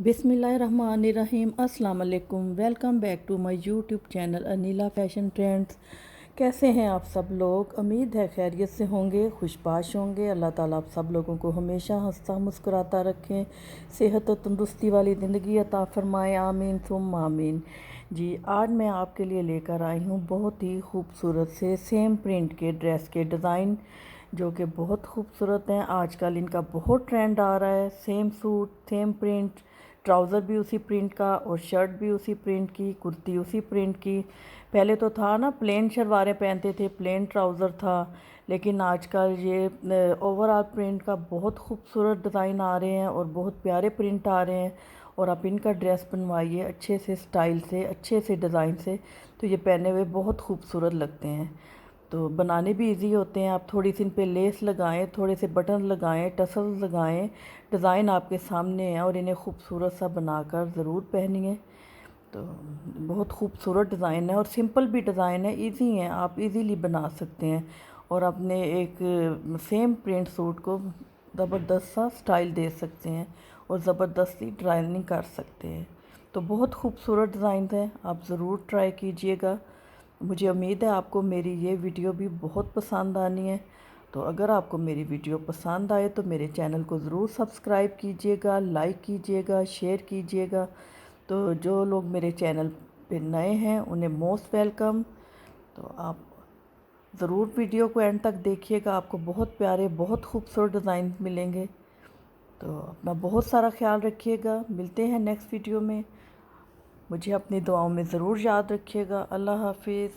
बिस्मिल्लाहिर्रहमानिर्रहीम। अस्सलाम वालेकुम। Welcome back to my YouTube channel Anila fashion trends. कैसे हैं आप सब लोग? उम्मीद है खैरियत से होंगे, खुशबाश होंगे। अल्लाह ताला आप सब लोगों को हमेशा हंसता मुस्कुराता रखें, सेहत और तंदुरुस्ती वाली ज़िंदगी अता फ़रमाए। आमीन सुम आमीन। जी, आज मैं आपके लिए लेकर आई हूँ बहुत ही खूबसूरत से सेम प्रिंट के ड्रेस के डिज़ाइन, जो कि बहुत खूबसूरत हैं। आजकल इनका बहुत ट्रेंड आ रहा है। Same suit, same print, trouser भी उसी प्रिंट का और शर्ट भी उसी प्रिंट की, कुर्ती उसी प्रिंट की। पहले तो था ना, प्लेन शलवारें पहनते थे, प्लेन ट्राउज़र था, लेकिन आजकल ये ओवरऑल प्रिंट का बहुत खूबसूरत डिज़ाइन आ रहे हैं और बहुत प्यारे प्रिंट आ रहे हैं। और आप इनका ड्रेस बनवाइए अच्छे से, स्टाइल से, अच्छे से डिज़ाइन से, तो ये पहने हुए बहुत खूबसूरत लगते हैं। तो बनाने भी इजी होते हैं। आप थोड़ी सी इन पे लेस लगाएं, थोड़े से बटन लगाएं, टसल्स लगाएं। डिज़ाइन आपके सामने है और इन्हें खूबसूरत सा बनाकर ज़रूर पहनिए। तो बहुत खूबसूरत डिज़ाइन है और सिंपल भी डिज़ाइन है, इजी है, आप इजीली बना सकते हैं और अपने एक सेम प्रिंट सूट को ज़बरदस्त सा स्टाइल दे सकते हैं और ज़बरदस्ती ड्राइनिंग कर सकते हैं। तो बहुत खूबसूरत डिज़ाइन है, आप ज़रूर ट्राई कीजिएगा। मुझे उम्मीद है आपको मेरी ये वीडियो भी बहुत पसंद आनी है। तो अगर आपको मेरी वीडियो पसंद आए तो मेरे चैनल को ज़रूर सब्सक्राइब कीजिएगा, लाइक कीजिएगा, शेयर कीजिएगा। तो जो लोग मेरे चैनल पे नए हैं उन्हें मोस्ट वेलकम। तो आप ज़रूर वीडियो को एंड तक देखिएगा, आपको बहुत प्यारे, बहुत खूबसूरत डिज़ाइन मिलेंगे। तो अपना बहुत सारा ख्याल रखिएगा। मिलते हैं नेक्स्ट वीडियो में। मुझे अपनी दुआओं में ज़रूर याद रखिएगा। अल्लाह हाफिज़।